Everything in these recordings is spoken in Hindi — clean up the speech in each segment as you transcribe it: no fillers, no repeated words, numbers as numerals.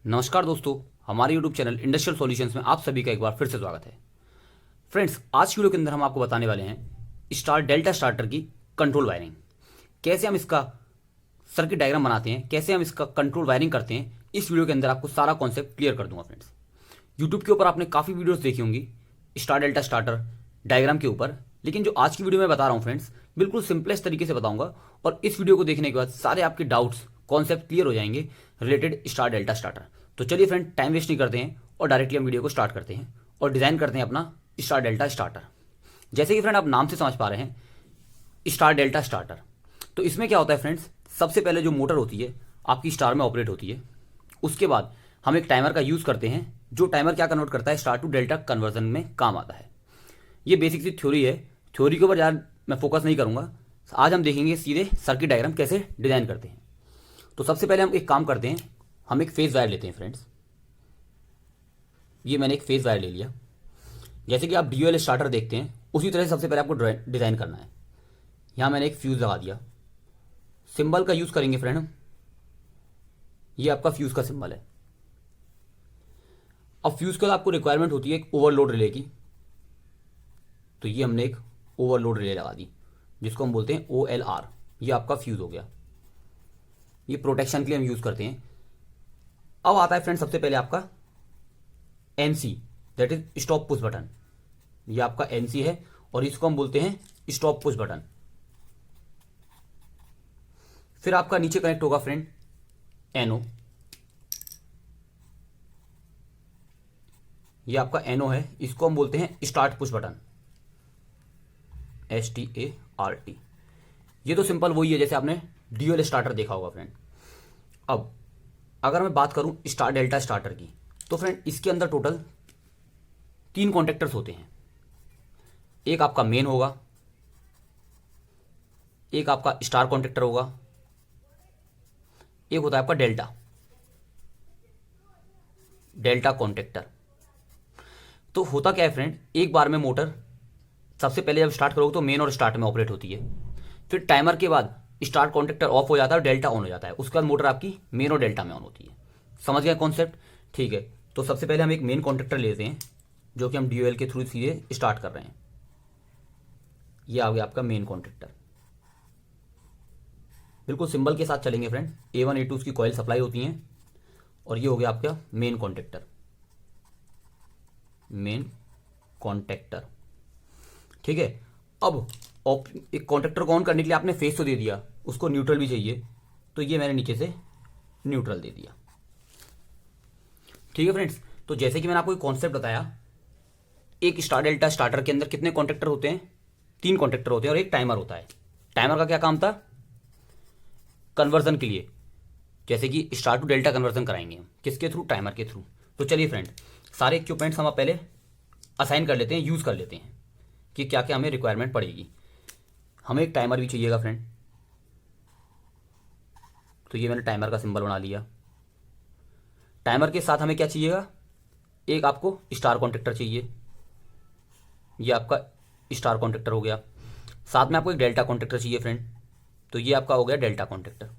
नमस्कार दोस्तों, हमारे YouTube चैनल इंडस्ट्रियल सॉल्यूशंस में आप सभी का एक बार फिर से स्वागत है। फ्रेंड्स, आज की वीडियो के अंदर हम आपको बताने वाले हैं स्टार डेल्टा स्टार्टर की कंट्रोल वायरिंग। कैसे हम इसका सर्किट डायग्राम बनाते हैं, कैसे हम इसका कंट्रोल वायरिंग करते हैं, इस वीडियो के अंदर आपको सारा कॉन्सेप्ट क्लियर कर दूंगा। फ्रेंड्स, यूट्यूब के ऊपर आपने काफ़ी वीडियोज़ देखी होंगी स्टार डेल्टा स्टार्टर डायग्राम के ऊपर, लेकिन जो आज की वीडियो में बता रहा हूँ फ्रेंड्स, बिल्कुल सिंपलेस्ट तरीके से बताऊंगा और इस वीडियो को देखने के बाद सारे आपके डाउट्स कॉन्सेप्ट क्लियर हो जाएंगे रिलेटेड स्टार डेल्टा स्टार्टर। तो चलिए फ्रेंड, टाइम वेस्ट नहीं करते हैं और डायरेक्टली हम वीडियो को स्टार्ट करते हैं और डिज़ाइन करते हैं अपना स्टार डेल्टा स्टार्टर। जैसे कि फ्रेंड आप नाम से समझ पा रहे हैं स्टार डेल्टा स्टार्टर, तो इसमें क्या होता है फ्रेंड्स, सबसे पहले जो मोटर होती है आपकी स्टार में ऑपरेट होती है। उसके बाद हम एक टाइमर का यूज़ करते हैं, जो टाइमर क्या कन्वर्ट करता है, स्टार टू डेल्टा कन्वर्जन में काम आता है। ये बेसिक सी थ्योरी है, थ्योरी के ऊपर यार मैं फोकस नहीं करूंगा। आज हम देखेंगे सीधे सर्किट डायग्राम कैसे डिज़ाइन करते हैं। तो सबसे पहले हम एक काम करते हैं, हम एक फेज वायर लेते हैं फ्रेंड्स। ये मैंने एक फेज वायर ले लिया। जैसे कि आप ड्यूअल स्टार्टर देखते हैं उसी तरह से सबसे पहले आपको डिज़ाइन करना है। यहाँ मैंने एक फ्यूज़ लगा दिया। सिंबल का यूज़ करेंगे फ्रेंड, ये आपका फ्यूज़ का सिंबल है। अब फ्यूज़ के बाद आपको रिक्वायरमेंट होती है एक ओवरलोड रिले की, तो ये हमने एक ओवरलोड रिले लगा दी जिसको हम बोलते हैं OLR। ये आपका फ्यूज़ हो गया, ये प्रोटेक्शन के लिए हम यूज़ करते हैं। अब आता है फ्रेंड सबसे पहले आपका NC, that is stop push button. ये आपका NC है और इसको हम बोलते हैं स्टॉप पुश बटन। फिर आपका नीचे कनेक्ट होगा फ्रेंड NO। ये आपका NO है, इसको हम बोलते हैं स्टार्ट पुश बटन, START। ये तो सिंपल वही है जैसे आपने ड्यूअल स्टार्टर देखा होगा फ्रेंड। अब अगर मैं बात करूं स्टार डेल्टा स्टार्टर की, तो फ्रेंड इसके अंदर टोटल 3 कॉन्टेक्टर्स होते हैं। एक आपका मेन होगा, एक आपका स्टार कॉन्टेक्टर होगा, एक होता है आपका डेल्टा कॉन्टेक्टर। तो होता क्या है फ्रेंड, एक बार में मोटर सबसे पहले जब स्टार्ट करोगे तो मेन और स्टार्ट में ऑपरेट होती है। फिर टाइमर के बाद स्टार कॉन्टेक्टर ऑफ हो जाता है और डेल्टा ऑन हो जाता है। उसके बाद मोटर आपकी मेन और डेल्टा में ऑन होती है। समझ गया कॉन्सेप्ट? ठीक है, तो सबसे पहले हम एक मेन कॉन्टेक्टर लेते हैं जो कि हम ड्यूएल के थ्रू सीधे स्टार्ट कर रहे हैं। ये आ गया आपका मेन कॉन्टेक्टर। बिल्कुल सिंबल के साथ चलेंगे फ्रेंड। A1 A2 उसकी कॉइल सप्लाई होती हैं और ये हो गया आपका मेन कॉन्टेक्टर। ठीक है, अब एक कॉन्टेक्टर को ऑन करने के लिए आपने फेस तो दे दिया, उसको न्यूट्रल भी चाहिए, तो ये मैंने नीचे से न्यूट्रल दे दिया। ठीक है फ्रेंड्स, तो जैसे कि मैंने आपको एक कॉन्सेप्ट बताया, एक स्टार डेल्टा स्टार्टर के अंदर कितने कॉन्टेक्टर होते हैं? 3 कॉन्टेक्टर होते हैं और एक टाइमर होता है। टाइमर का क्या काम था? कन्वर्जन के लिए, जैसे कि स्टार टू डेल्टा कन्वर्जन कराएंगे हम किसके थ्रू? टाइमर के थ्रू। तो चलिए फ्रेंड, सारे इक्विपमेंट्स हम पहले असाइन कर लेते हैं, यूज़ कर लेते हैं कि क्या क्या हमें रिक्वायरमेंट पड़ेगी। हमें एक टाइमर भी चाहिएगा फ्रेंड, तो ये मैंने टाइमर का सिंबल बना लिया। टाइमर के साथ हमें क्या चाहिएगा? एक आपको स्टार कॉन्टेक्टर चाहिए, ये आपका स्टार कॉन्टेक्टर हो गया। साथ में आपको एक डेल्टा कॉन्टेक्टर चाहिए फ्रेंड, तो ये आपका हो गया delta contactor.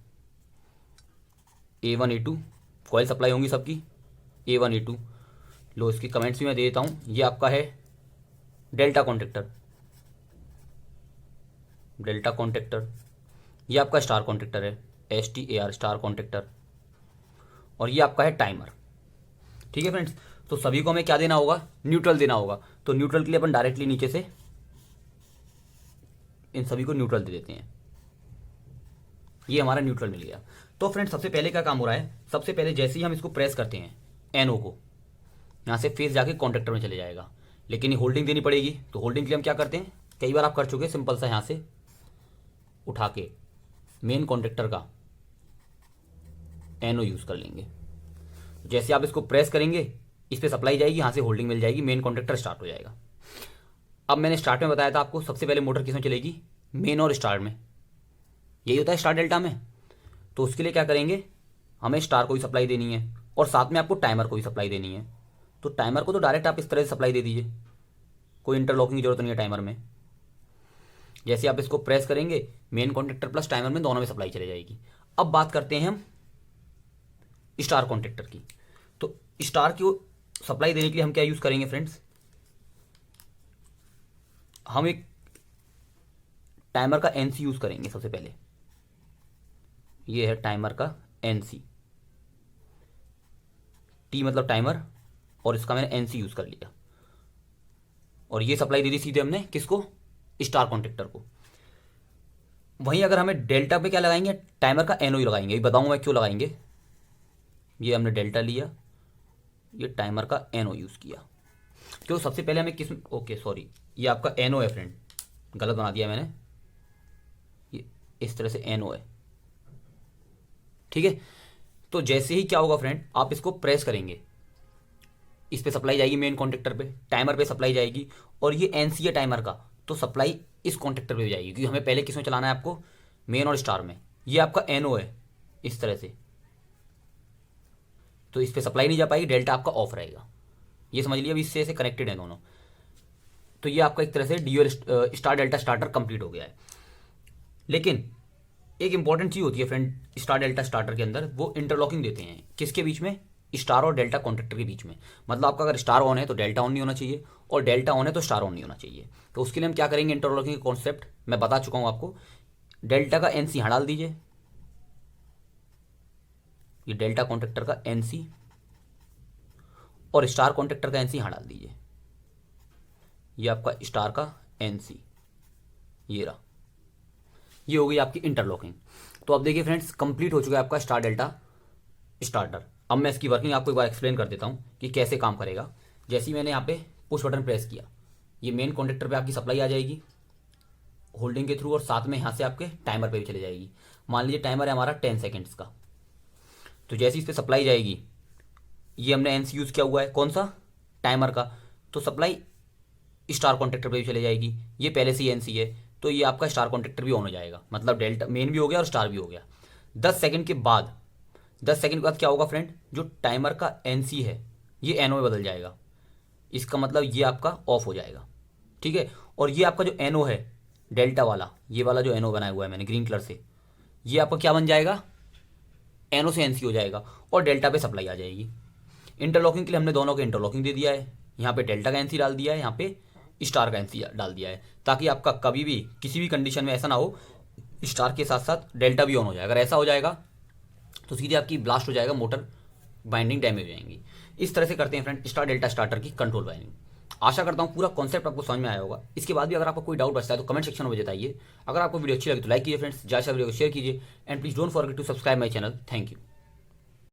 A1 A2 coil supply होंगी सबकी, A1 A2। लो, इसकी कमेंट्स भी मैं दे देता हूँ। ये आपका है डेल्टा कॉन्टेक्टर, ये आपका स्टार कॉन्टेक्टर है, STAR स्टार कॉन्टेक्टर, और ये आपका है टाइमर। ठीक है फ्रेंड्स, तो सभी को हमें क्या देना होगा? न्यूट्रल देना होगा। तो न्यूट्रल के लिए अपन डायरेक्टली नीचे से इन सभी को न्यूट्रल दे देते हैं। ये हमारा न्यूट्रल मिल गया। तो फ्रेंड्स, सबसे पहले क्या काम हो रहा है? सबसे पहले जैसे ही हम इसको प्रेस करते हैं NO को, यहाँ से फेस जाके कॉन्टेक्टर में चले जाएगा, लेकिन ये होल्डिंग देनी पड़ेगी। तो होल्डिंग के लिए हम क्या करते हैं, कई बार आप कर चुके, सिंपल सा यहाँ से उठा के मेन कॉन्टेक्टर का NO यूज़ कर लेंगे। जैसे आप इसको प्रेस करेंगे, इस पर सप्लाई जाएगी, यहाँ से होल्डिंग मिल जाएगी, मेन कॉन्टेक्टर स्टार्ट हो जाएगा। अब मैंने स्टार्ट में बताया था आपको, सबसे पहले मोटर किस में चलेगी? मेन और स्टार में। यही होता है स्टार डेल्टा में। तो उसके लिए क्या करेंगे, हमें स्टार को भी सप्लाई देनी है और साथ में आपको टाइमर को भी सप्लाई देनी है। तो टाइमर को तो डायरेक्ट आप इस तरह से सप्लाई दे दीजिए, कोई इंटरलॉकिंग की जरूरत नहीं है टाइमर में। जैसे आप इसको प्रेस करेंगे, मेन कॉन्टेक्टर प्लस टाइमर में दोनों में सप्लाई चले जाएगी। अब बात करते हैं हम स्टार कॉन्टेक्टर की। स्टार को सप्लाई देने के लिए हम क्या यूज़ करेंगे फ्रेंड्स, हम एक टाइमर का एनसी यूज़ करेंगे सबसे पहले। ये है टाइमर का एनसी, टी मतलब टाइमर, और इसका मैंने एनसी यूज़ कर लिया, और ये सप्लाई दे दी सीधे हमने किसको, स्टार कॉन्टेक्टर को। वहीं अगर हमें डेल्टा पे क्या लगाएंगे, टाइमर का एनओ लगाएंगे, ये बताऊंगा मैं क्यों लगाएंगे। ये हमने डेल्टा लिया, ये टाइमर का एनओ यूज़ किया, क्यों सबसे पहले हमें किस, ओके सॉरी, ये आपका एनओ है फ्रेंड, गलत बना दिया मैंने, ये इस तरह से एनओ है, ठीक है। तो जैसे ही क्या होगा फ्रेंड, आप इसको प्रेस करेंगे, इस पे सप्लाई जाएगी मेन कॉन्टेक्टर पे, टाइमर पे सप्लाई जाएगी, और ये एनसी है टाइमर का, तो सप्लाई इस कॉन्टेक्टर पे भी जाएगी, क्योंकि हमें पहले किसमें चलाना है आपको, मेन और स्टार में। ये आपका एनओ है इस तरह से, तो इस पे सप्लाई नहीं जा पाएगी, डेल्टा आपका ऑफ रहेगा, ये समझ लिया। अभी इससे ऐसे कनेक्टेड है दोनों। तो ये आपका एक तरह से dual star delta starter complete हो गया है। लेकिन एक इंपॉर्टेंट चीज़ होती है फ्रेंड स्टार डेल्टा स्टार्टर के अंदर, वो इंटरलॉकिंग देते हैं किसके बीच में, स्टार और डेल्टा कॉन्टेक्टर के बीच में। मतलब आपका अगर स्टार ऑन है तो डेल्टा ऑन नहीं होना चाहिए, और डेल्टा ऑन है तो स्टार ऑन नहीं होना चाहिए। तो उसके लिए हम क्या करेंगे, इंटरलॉकिंग का कॉन्सेप्ट मैं बता चुका हूँ आपको। डेल्टा का एनसी यहाँ डाल दीजिए, ये डेल्टा कॉन्टेक्टर का एनसी, और स्टार कॉन्टेक्टर का एनसी यहाँ डाल दीजिए, ये आपका स्टार का एनसी, ये रहा, ये हो गई आपकी इंटरलॉकिंग। तो अब देखिए फ्रेंड्स, कंप्लीट हो चुका है आपका स्टार डेल्टा स्टार्टर। अब मैं इसकी वर्किंग आपको एक बार एक्सप्लेन कर देता हूँ कि कैसे काम करेगा। जैसे ही मैंने यहाँ पे पुश बटन प्रेस किया, ये मेन कॉन्टेक्टर पे आपकी सप्लाई आ जाएगी होल्डिंग के थ्रू, और साथ में यहाँ से आपके टाइमर पे भी चली जाएगी। मान लीजिए टाइमर है हमारा 10 सेकेंड्स का, तो जैसे इस पर सप्लाई जाएगी, ये हमने एनसी यूज़ किया हुआ है कौन सा, टाइमर का, तो सप्लाई स्टार कॉन्टेक्टर पे भी चले जाएगी। ये पहले से ही एनसी है, तो ये आपका स्टार कॉन्टेक्टर भी ऑन हो जाएगा, मतलब डेल्टा मेन भी हो गया और स्टार भी हो गया। 10 सेकंड के बाद, 10 सेकंड के बाद क्या होगा फ्रेंड, जो टाइमर का एनसी है ये एनओ में बदल जाएगा, इसका मतलब ये आपका ऑफ हो जाएगा, ठीक है। और ये आपका जो एनओ है डेल्टा वाला, ये वाला जो एनओ बनाया हुआ है मैंने ग्रीन कलर से, ये आपका क्या बन जाएगा, एनओ से एनसी हो जाएगा, और डेल्टा पे सप्लाई आ जाएगी। इंटरलॉकिंग के लिए हमने दोनों को इंटरलॉकिंग दे दिया है, यहाँ पे डेल्टा का एनसी डाल दिया है, यहाँ पे स्टार का एनसी डाल दिया है, ताकि आपका कभी भी किसी भी कंडीशन में ऐसा ना हो स्टार के साथ साथ डेल्टा भी ऑन हो जाए। अगर ऐसा हो जाएगा तो सीधे आपकी ब्लास्ट हो जाएगा, मोटर बाइंडिंग डैमेज हो जाएंगी। इस तरह से करते हैं फ्रेंड स्टार डेल्टा स्टार्टर की कंट्रोल वायरिंग। आशा करता हूँ पूरा कॉन्सेप्ट आपको समझ में आया होगा। इसके बाद भी अगर आपको कोई डाउट बचता है तो कमेंट सेक्शन में बताइए। अगर आपको वीडियो अच्छी लगी तो लाइक कीजिए फ्रेंड्स, ज़्यादा से वीडियो को शेयर कीजिए, and please don't forget to subscribe my channel. Thank you.